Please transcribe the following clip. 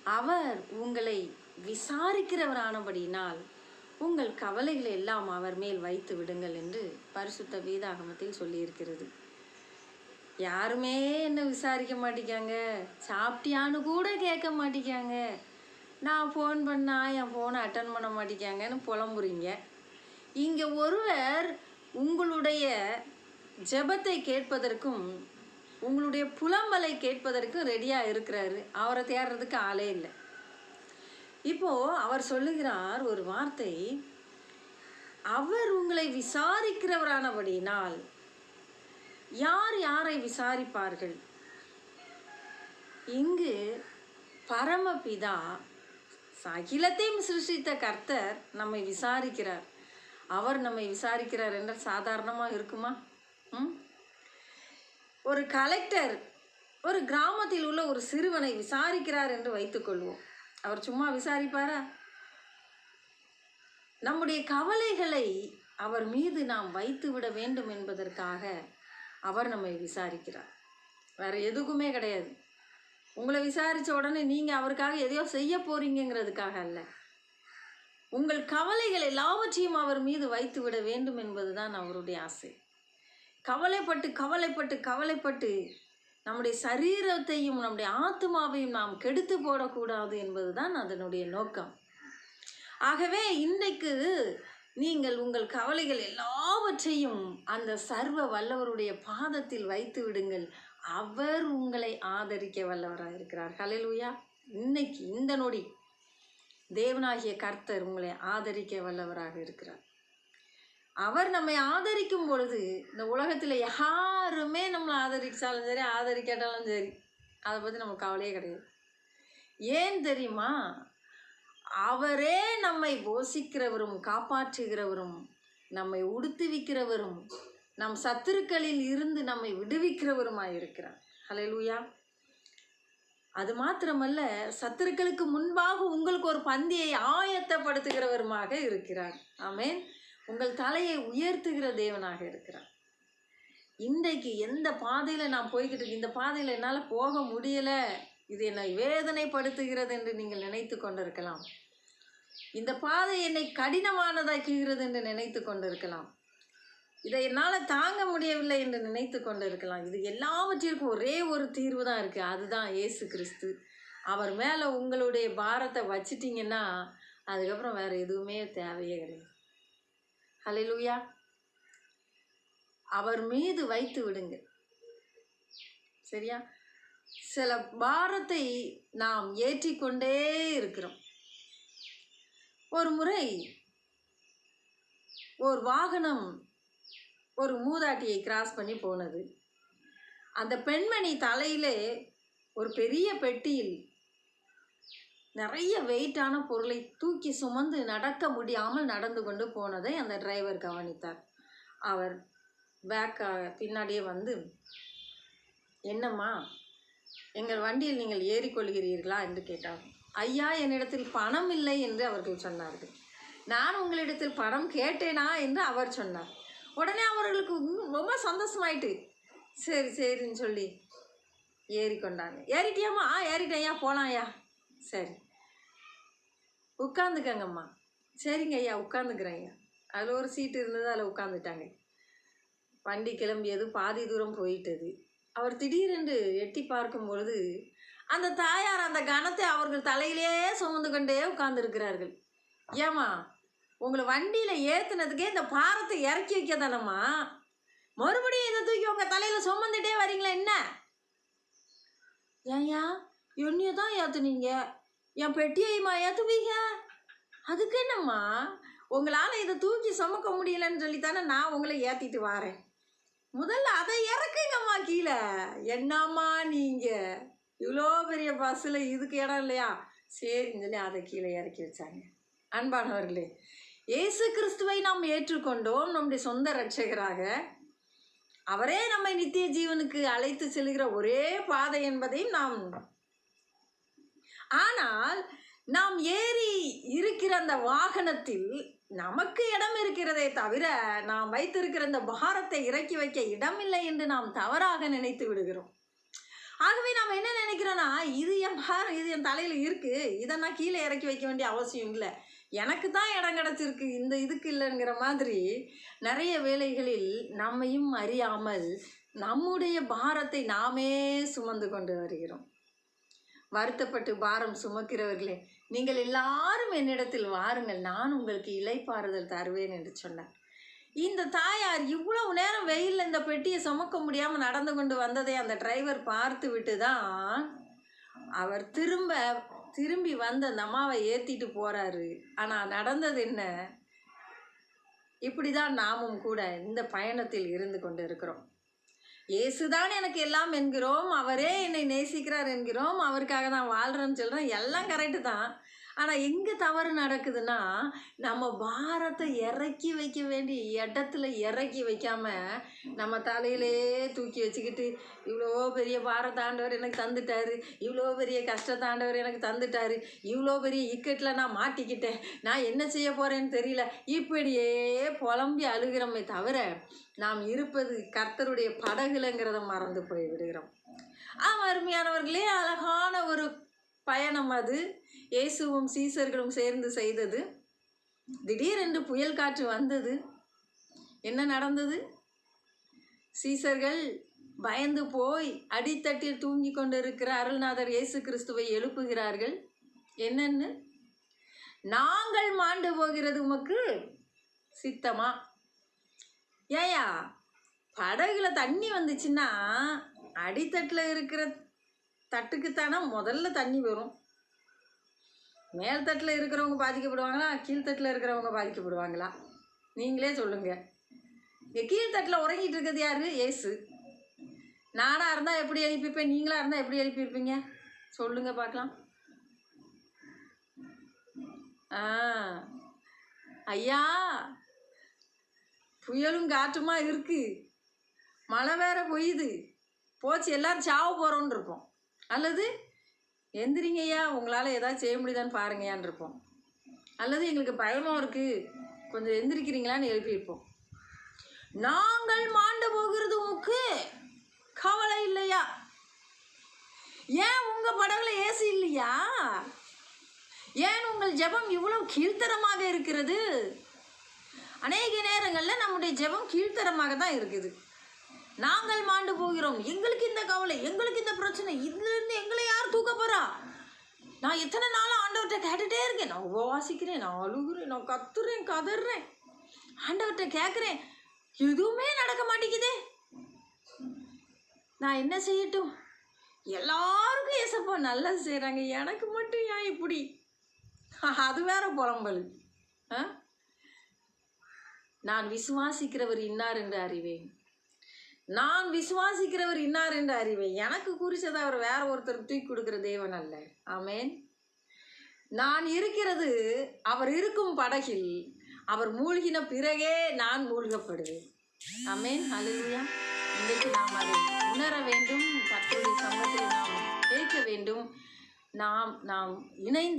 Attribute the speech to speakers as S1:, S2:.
S1: அவர் உங்களை விசாரிக்கிறவரானபடியினால் உங்கள் கவலைகளை எல்லாம் அவர் மேல் வைத்து விடுங்கள் என்று பரிசுத்த வேதாகமத்தில் சொல்லியிருக்கிறது. யாருமே என்ன விசாரிக்க மாட்டேங்காங்க, சாப்பிட்டியான்னு கூட கேட்க மாட்டேங்காங்க. நான் ஃபோன் பண்ணால் என் ஃபோனை அட்டன் பண்ண மாட்டேங்காங்கன்னு புலம்புறீங்க. இங்கே ஒருவர் உங்களுடைய ஜெபத்தை கேட்பதற்கும் உங்களுடைய புலம்பலை கேட்பதற்கும் ரெடியாக இருக்கிறாரு. அவரை தேடுறதுக்கு ஆளே இல்லை. இப்போது அவர் சொல்லுகிறார் ஒரு வார்த்தை, அவர் உங்களை விசாரிக்கிறவரானபடியினால் யார் யாரை விசாரிப்பார்கள்? இங்கு பரமபிதா அகிலத்தையும் சிருஷ்டித்த கர்த்தர் நம்மை விசாரிக்கிறார். அவர் நம்மை விசாரிக்கிறார் என்றால் சாதாரணமாக இருக்குமா? ஒரு கலெக்டர் ஒரு கிராமத்தில் உள்ள ஒரு சிறுவனை விசாரிக்கிறார் என்று வைத்துக்கொள்வோம். அவர் சும்மா விசாரிப்பாரா? நம்முடைய கவலைகளை அவர் மீது நாம் வைத்து விட வேண்டும் என்பதற்காக அவர் நம்மை விசாரிக்கிறார். வேற எதுக்குமே கிடையாது. உங்களை விசாரித்த உடனே நீங்கள் அவருக்காக எதையோ செய்ய போறீங்கிறதுக்காக அல்ல. உங்கள் கவலைகள் எல்லாவற்றையும் அவர் மீது வைத்து விட வேண்டும் என்பதுதான் அவருடைய ஆசை. கவலைப்பட்டு கவலைப்பட்டு கவலைப்பட்டு நம்முடைய சரீரத்தையும் நம்முடைய ஆத்மாவையும் நாம் கெடுத்து போடக்கூடாது என்பதுதான் அதனுடைய நோக்கம். ஆகவே இன்றைக்கு நீங்கள் உங்கள் கவலைகள் எல்லாவற்றையும் அந்த சர்வ வல்லவருடைய பாதத்தில் வைத்து விடுங்கள். அவர் உங்களை ஆதரிக்க வல்லவராக இருக்கிறார். ஹல்லேலூயா. இன்னைக்கு இந்த நொடி தேவனாகிய கர்த்தர் உங்களை ஆதரிக்க வல்லவராக இருக்கிறார். அவர் நம்மை ஆதரிக்கும் பொழுது இந்த உலகத்தில் யாருமே நம்மளை ஆதரிச்சாலும் சரி ஆதரிக்காட்டாலும் சரி அதை பற்றி நமக்கு கவலையே கிடையாது. ஏன் தெரியுமா? அவரே நம்மை போஷிக்கிறவரும் காப்பாற்றுகிறவரும் நம்மை உடுத்துவிக்கிறவரும் நம் சத்துருக்களில் இருந்து நம்மை விடுவிக்கிறவருமாய் இருக்கிறார். ஹல்லேலூயா. அது மாத்திரமல்ல, சத்துருக்களுக்கு முன்பாக உங்களுக்கு ஒரு பந்தியை ஆயத்தப்படுத்துகிறவருமாக இருக்கிறார். ஆமென். உங்கள் தலையை உயர்த்துகிற தேவனாக இருக்கிறார். இன்றைக்கு எந்த பாதையில் நான் போய்கிட்டு இருக்கேன், இந்த பாதையில் என்னால் போக முடியலை, இது என்னை வேதனைப்படுத்துகிறது என்று நீங்கள் நினைத்து கொண்டிருக்கலாம். இந்த பாதை என்னை கடினமானதாக்குகிறது என்று நினைத்து கொண்டிருக்கலாம். இதை என்னால் தாங்க முடியவில்லை என்று நினைத்து கொண்டிருக்கலாம். இது எல்லாவற்றிற்கும் ஒரே ஒரு தீர்வு தான் இருக்குது. அதுதான் இயேசு கிறிஸ்து. அவர் மேலே உங்களுடைய பாரத்தை வச்சிட்டிங்கன்னா அதுக்கப்புறம் வேறு எதுவுமே தேவையே கிடையாது. ஹல்லேலூயா. அவர் மீது வைத்து விடுங்க. சரியா? சில பாரத்தை நாம் ஏற்றிக்கொண்டே இருக்கிறோம். ஒரு முறை ஒரு வாகனம் ஒரு மூதாட்டியை கிராஸ் பண்ணி போனது. அந்த பெண்மணி தலையிலே ஒரு பெரிய பெட்டியில் நிறைய வெயிட்டான பொருளை தூக்கி சுமந்து நடக்க முடியாமல் நடந்து கொண்டு போனதை அந்த டிரைவர் கவனித்தார். அவர் பின்னாடியே வந்து, என்னம்மா, எங்கள் வண்டியில் நீங்கள் ஏறிக்கொள்கிறீர்களா என்று கேட்டார். ஐயா, என்னிடத்தில் பணம் இல்லை என்று அவர்கள் சொன்னார்கள். நான் உங்களிடத்தில் பணம் கேட்டேனா என்று அவர் சொன்னார். உடனே அவர்களுக்கு ரொம்ப சந்தோஷமாயிட்டு சரி சரின்னு சொல்லி ஏறிக்கொண்டாங்க. ஏறிட்டியாம்மா? ஏறிட்டேன்யா, போகலாம்யா. சரி, உட்காந்துக்கங்கம்மா. சரிங்க ஐயா, உட்காந்துக்கிறேன் ஐயா. அதில் ஒரு சீட்டு இருந்தது, அதில் உட்காந்துட்டாங்க. வண்டி கிளம்பியது பாதி தூரம் போயிட்டது. அவர் திடீரென்று எட்டி பார்க்கும் பொழுது அந்த தாயார் அந்த கணத்தை அவர்கள் தலையிலே சுமந்து கொண்டே உட்கார்ந்துருக்கிறார்கள். ஏம்மா, உங்களை வண்டியில் ஏற்றுனதுக்கே இந்த பாரத்தை இறக்கி வைக்க தானம்மா, மறுபடியும் இதை தூக்கி உங்கள் தலையில் சுமந்துட்டே வரீங்களா என்ன? ஏன்யா, என்னைய தான் ஏற்றுனீங்க, என் பெட்டியையுமா ஏற்றுவீங்க? அதுக்கு என்னம்மா, உங்களால் இதை தூக்கி சுமக்க முடியலன்னு சொல்லித்தானே நான் உங்களை ஏற்றிட்டு வரேன். முதல்ல அதை இறக்குங்கம்மா கீழே. என்னம்மா நீங்கள் இவ்வளோ பெரிய பஸ்ஸில் இதுக்கு இடம் இல்லையா? சரின்னு சொல்லி அதை கீழே இறக்கி வச்சாங்க. அன்பானவர்களே, இயேசு கிறிஸ்துவை நாம் ஏற்றுக்கொண்டோம் நம்முடைய சொந்த இரட்சகராக. அவரே நம்மை நித்திய ஜீவனுக்கு அழைத்து செல்கிற ஒரே பாதை என்பதையும் ஆனால் நாம் ஏறி இருக்கிற அந்த வாகனத்தில் நமக்கு இடம் இருக்கிறதே தவிர நாம் வைத்திருக்கிற இந்த பாரத்தை இறக்கி வைக்க இடமில்லை என்று நாம் தவறாக நினைத்து விடுகிறோம். ஆகவே நாம் என்ன நினைக்கிறோன்னா, இது இது என் தலையில் இருக்குது, இதை நான் கீழே இறக்கி வைக்க வேண்டிய அவசியம் இல்லை, எனக்கு தான் இடம் கிடச்சிருக்கு, இந்த இதுக்கு இல்லைங்கிற மாதிரி நிறைய வேளைகளில் நம்மையும் அறியாமல் நம்முடைய பாரத்தை நாமே சுமந்து கொண்டு வருகிறோம். வருத்தப்பட்டு பாரம் சுமக்கிறவர்களே, நீங்கள் எல்லாரும் என்னிடத்தில் வாருங்கள், நான் உங்களுக்கு இளைப்பாறுதல் தருவேன் என்று சொன்னார். இந்த தாயார் இவ்வளவு நேரம் வெயிலில் இந்த பெட்டியை சுமக்க முடியாமல் நடந்து கொண்டு வந்ததை அந்த டிரைவர் பார்த்து விட்டு தான் அவர் திரும்பி வந்து அந்த அம்மாவை ஏற்றிட்டு போகிறாரு. ஆனால் நடந்தது என்ன? இப்படி தான் நாமும் கூட இந்த பயணத்தில் இருந்து கொண்டு இருக்கிறோம். இயேசுதான் எனக்கு எல்லாம் என்கிறோம், அவரே என்னை நேசிக்கிறார் என்கிறோம், அவருக்காக தான் வாழ்கிறேன்னு சொல்கிறேன், எல்லாம் கரெக்டு தான். ஆனால் எங்கே தவறு நடக்குதுன்னா, நம்ம பாரத்தை இறக்கி வைக்க வேண்டிய இடத்துல இறக்கி வைக்காமல் நம்ம தலையிலே தூக்கி வச்சுக்கிட்டு, இவ்வளோ பெரிய பாரத்தை ஆண்டவர் எனக்கு தந்துட்டார், இவ்வளோ பெரிய கஷ்டத்தை ஆண்டவர் எனக்கு தந்துட்டார், இவ்வளோ பெரிய இக்கட்டில் நான் மாட்டிக்கிட்டேன், நான் என்ன செய்ய போகிறேன்னு தெரியல, இப்படியே புலம்பி அழுகிறோமே தவிர நாம் இருப்பது கர்த்தருடைய படகுலங்கிறத மறந்து போய் விடுகிறோம். அருமையானவர்களே, அழகான ஒரு பயணம் அது. இயேசுவும் சீசர்களும் சேர்ந்து செய்தது. திடீரென்று புயல் காற்று வந்தது. என்ன நடந்தது? சீசர்கள் பயந்து போய் அடித்தட்டில் தூங்கி கொண்டிருக்கிற அருள்நாதர் இயேசு கிறிஸ்துவை எழுப்புகிறார்கள். என்னன்னு? நாங்கள் மாண்டு போகிறது உமக்கு சித்தமா? ஏயா, படகுல தண்ணி வந்துச்சுன்னா அடித்தட்டில் இருக்கிற தட்டுக்குத்தானா முதல்ல தண்ணி வரும். மேல்தட்டில் இருக்கிறவங்க பாதிக்கப்படுவாங்களா, கீழ்த்தட்டில் இருக்கிறவங்க பாதிக்கப்படுவாங்களா? நீங்களே சொல்லுங்கள். இங்கே கீழ்த்தட்டில் உறங்கிட்டு இருக்கிறது யார்? இயேசு. நானாக இருந்தால் எப்படி எழுப்பிப்பேன், நீங்களாக இருந்தால் எப்படி எழுப்பியிருப்பீங்க? சொல்லுங்கள் பார்க்கலாம். ஐயா, புயலும் காற்றுமா இருக்குது, மழை வேற பொய்யுது, போச்சு எல்லோரும் சாவ போகிறோன்னு இருப்போம். அல்லது எந்திரிங்கய்யா, உங்களால் ஏதாவது செய்ய முடியுதான்னு பாருங்கயான்னு இருப்போம். அல்லது எங்களுக்கு பயமாக இருக்குது, கொஞ்சம் எந்திரிக்கிறீங்களான்னு எழுப்பியிருப்போம். நாங்கள் மாண்டு போகிறது உமக்கு கவலை இல்லையா? ஏன் உங்கள் படகுல ஏசி இல்லையா? ஏன் உங்கள் ஜெபம் இவ்வளவு கீழ்த்தரமாக இருக்கிறது? அநேக நேரங்களில் நம்முடைய ஜெபம் கீழ்த்தரமாக தான் இருக்குது. நாங்கள் மாண்டு போகிறோம், எங்களுக்கு இந்த கவலை, எங்களுக்கு இந்த பிரச்சனை, இதுலேருந்து எங்களை யார் தூக்க போகிறா? நான் எத்தனை நாளாக ஆண்டவர்கிட்ட கேட்டுகிட்டே இருக்கேன், நான் உபவாசிக்கிறேன், நான் அழுகுறேன், நான் கத்துறேன், கதறேன், ஆண்டவர்கிட்ட கேட்குறேன், எதுவுமே நடக்க மாட்டேங்குதே, நான் என்ன செய்யட்டும்? எல்லாருக்கும் ஏசப்பா நல்லது செய்கிறாங்க, எனக்கு மட்டும் ஏன் இப்படி? அது வேற புலம்பல். நான் விசுவாசிக்கிறவர் இன்னார் என்று அறிவேன், நான் விசுவாசிக்கிறவர் இன்னார் என்று அறிவேன். எனக்கு குறித்ததை அவர் வேற ஒருத்தர் தூக்கி கொடுக்குற தேவன் அல்ல. ஆமேன். நான் இருக்கிறது அவர் இருக்கும் படகில், அவர் மூழ்கின பிறகே நான் மூழ்கப்படுவேன். ஆமேன். அல்லேலூயா. இன்றைக்கு நாம் அதை உணர வேண்டும், கர்த்தருடைய சமூகத்தில் நாம் கேட்க வேண்டும், நாம் இணைந்து